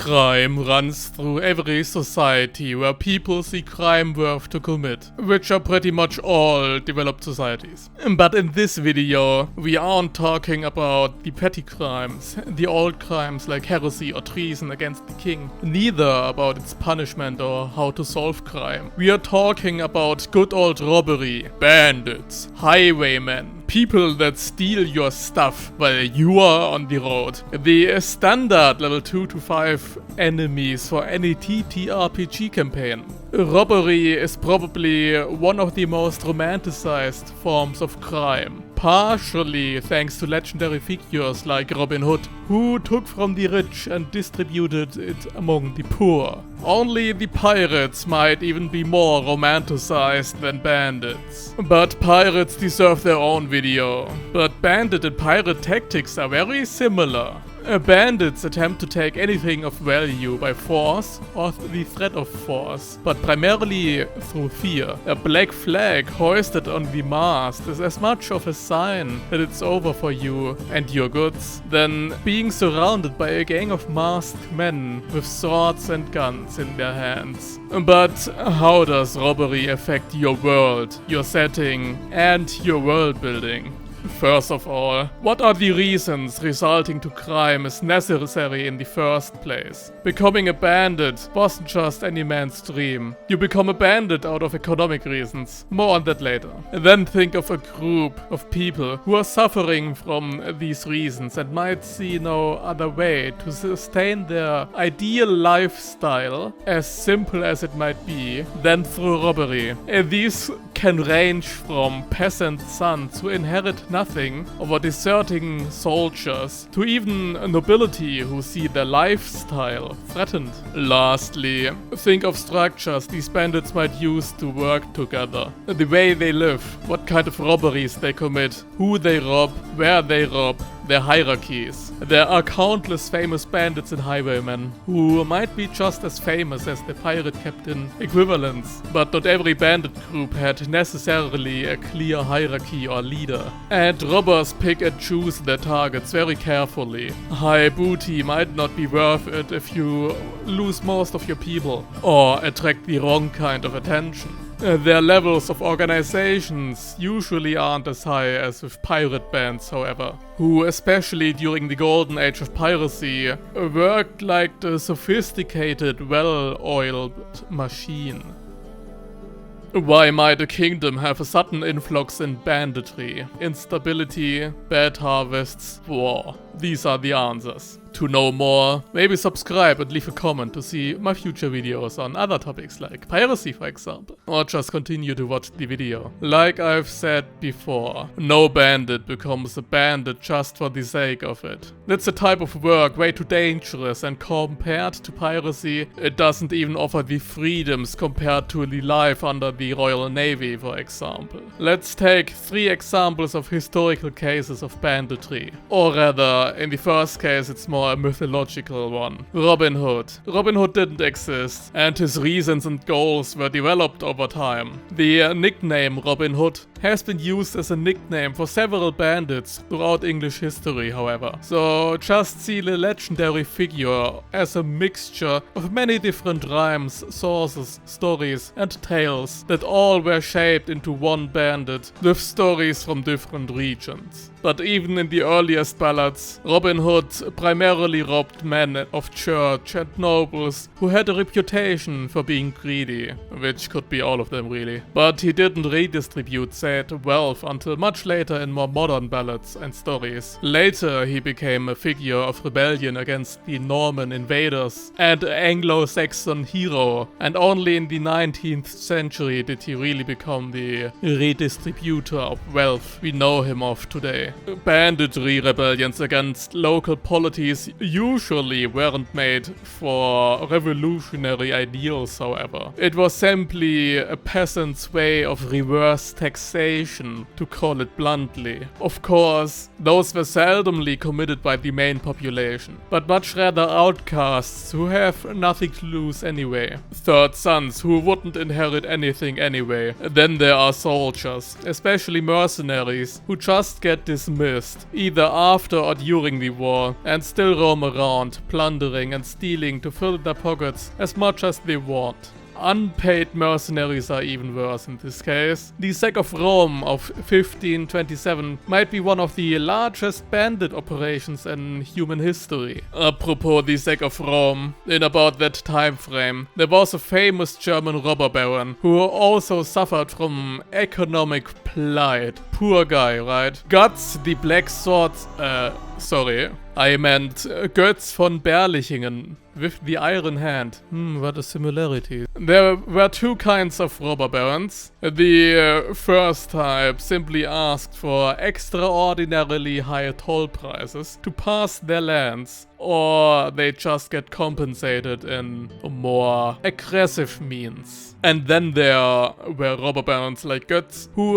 Crime runs through every society where people see crime worth to commit, which are pretty much all developed societies. But in this video, we aren't talking about the petty crimes, the old crimes like heresy or treason against the king, neither about its punishment or how to solve crime. We are talking about good old robbery, bandits, highwaymen, people that steal your stuff while you are on the road. The standard level 2 to 5 enemies for any TTRPG campaign. Robbery is probably one of the most romanticized forms of crime. Partially thanks to legendary figures like Robin Hood, who took from the rich and distributed it among the poor. Only the pirates might even be more romanticized than bandits. But pirates deserve their own video. But bandit and pirate tactics are very similar. Bandits attempt to take anything of value by force or the threat of force, but primarily through fear. A black flag hoisted on the mast is as much of a sign that it's over for you and your goods than being surrounded by a gang of masked men with swords and guns in their hands. But how does robbery affect your world, your setting, and your world building? First of all, what are the reasons resulting to crime is necessary in the first place? Becoming a bandit wasn't just any man's dream. You become a bandit out of economic reasons. More on that later. Then think of a group of people who are suffering from these reasons and might see no other way to sustain their ideal lifestyle, as simple as it might be, than through robbery. These can range from peasant sons who inherit nothing, or deserting soldiers, to even nobility who see their lifestyle threatened. Lastly, think of structures these bandits might use to work together. The way they live, what kind of robberies they commit, who they rob, where they rob, their hierarchies. There are countless famous bandits and highwaymen, who might be just as famous as the pirate captain equivalents, but not every bandit group had necessarily a clear hierarchy or leader. And robbers pick and choose their targets very carefully. High booty might not be worth it if you lose most of your people, or attract the wrong kind of attention. Their levels of organizations usually aren't as high as with pirate bands, however, who, especially during the golden age of piracy, worked like the sophisticated, well-oiled machine. Why might a kingdom have a sudden influx in banditry, instability, bad harvests, war? These are the answers. To know more, maybe subscribe and leave a comment to see my future videos on other topics like piracy, for example. Or just continue to watch the video. Like I've said before, no bandit becomes a bandit just for the sake of it. That's a type of work way too dangerous, and compared to piracy, it doesn't even offer the freedoms compared to the life under the Royal Navy, for example. Let's take 3 examples of historical cases of banditry. Or rather, in the first case it's more a mythological one. Robin Hood. Robin Hood didn't exist, and his reasons and goals were developed over time. The nickname Robin Hood has been used as a nickname for several bandits throughout English history, however. So just see the legendary figure as a mixture of many different rhymes, sources, stories, and tales that all were shaped into one bandit with stories from different regions. But even in the earliest ballads, Robin Hood primarily robbed men of church and nobles who had a reputation for being greedy, which could be all of them really. But he didn't redistribute said wealth until much later in more modern ballads and stories. Later he became a figure of rebellion against the Norman invaders and Anglo-Saxon hero, and only in the 19th century did he really become the redistributor of wealth we know him of today. Banditry rebellions against local polities usually weren't made for revolutionary ideals, however. It was simply a peasant's way of reverse taxation starvation, to call it bluntly. Of course, those were seldomly committed by the main population, but much rather outcasts who have nothing to lose anyway. Third sons who wouldn't inherit anything anyway. Then there are soldiers, especially mercenaries, who just get dismissed, either after or during the war, and still roam around, plundering and stealing to fill their pockets as much as they want. Unpaid mercenaries are even worse in this case. The sack of Rome of 1527 might be one of the largest bandit operations in human history. Apropos the sack of Rome, in about that time frame, there was a famous German robber baron who also suffered from economic plight. Poor guy, right? Guts, the Black Sword, I meant Götz von Berlichingen with the Iron Hand. What a similarity. There were two kinds of robber barons. The first type simply asked for extraordinarily high toll prices to pass their lands, or they just get compensated in more aggressive means. And then there were robber barons like Götz, who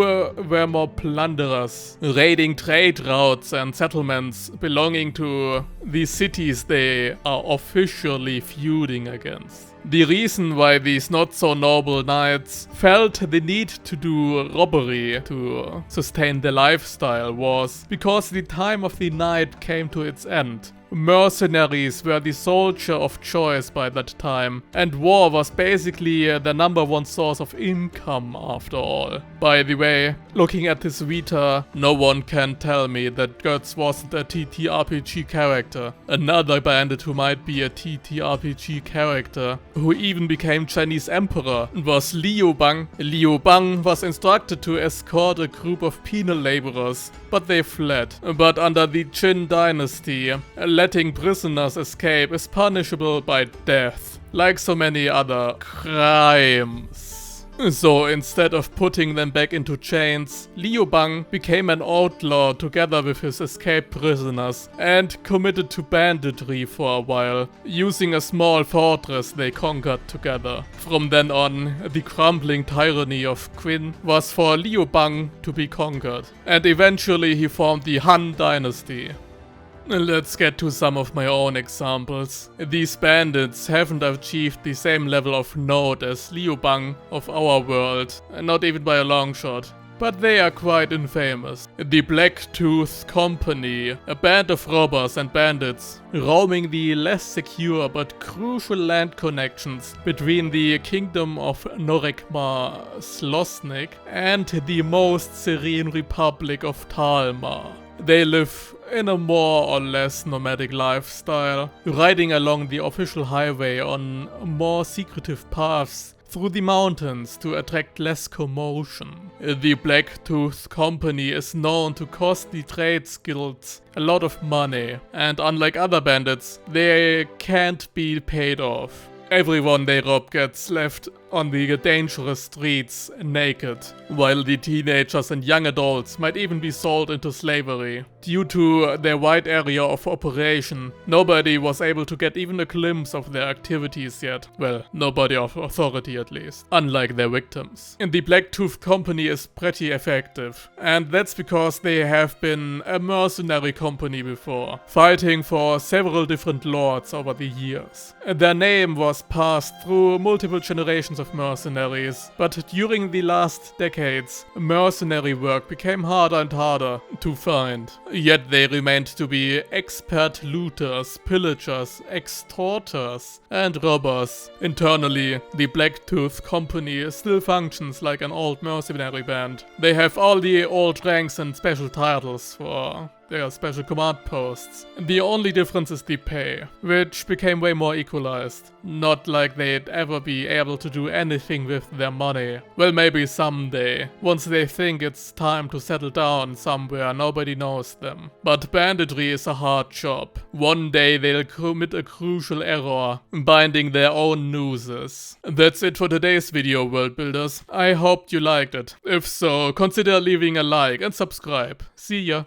were more plunderers, raiding trade routes and settlements belonging to the cities they are officially feuding against. The reason why these not-so-noble knights felt the need to do robbery to sustain their lifestyle was because the time of the night came to its end. Mercenaries were the soldier of choice by that time, and war was basically the number one source of income after all. By the way, looking at his Vita, no one can tell me that Götz wasn't a TTRPG character. Another bandit who might be a TTRPG character, who even became Chinese emperor, was Liu Bang. Liu Bang was instructed to escort a group of penal laborers, but they fled. But under the Qin dynasty, letting prisoners escape is punishable by death, like so many other crimes. So instead of putting them back into chains, Liu Bang became an outlaw together with his escaped prisoners and committed to banditry for a while, using a small fortress they conquered together. From then on, the crumbling tyranny of Qin was for Liu Bang to be conquered, and eventually he formed the Han dynasty. Let's get to some of my own examples. These bandits haven't achieved the same level of note as Liu Bang of our world, not even by a long shot. But they are quite infamous. The Black Tooth Company, a band of robbers and bandits, roaming the less secure but crucial land connections between the kingdom of Norekma-Slosnik and the most serene republic of Talma. They live in a more or less nomadic lifestyle, riding along the official highway on more secretive paths through the mountains to attract less commotion. The Black Tooth Company is known to cost the trade guilds a lot of money, and unlike other bandits, they can't be paid off. Everyone they rob gets left on the dangerous streets naked, while the teenagers and young adults might even be sold into slavery. Due to their wide area of operation, nobody was able to get even a glimpse of their activities yet. Well, nobody of authority at least, unlike their victims. And the Black Tooth Company is pretty effective, and that's because they have been a mercenary company before, fighting for several different lords over the years. Their name was passed through multiple generations of mercenaries, but during the last decades, mercenary work became harder and harder to find. Yet they remained to be expert looters, pillagers, extorters, and robbers. Internally, the Black Tooth Company still functions like an old mercenary band. They have all the old ranks and special titles for their special command posts. The only difference is the pay, which became way more equalized. Not like they'd ever be able to do anything with their money. Well, maybe someday, once they think it's time to settle down somewhere nobody knows them. But banditry is a hard job. One day they'll commit a crucial error, binding their own nooses. That's it for today's video, world builders. I hope you liked it. If so, consider leaving a like and subscribe. See ya!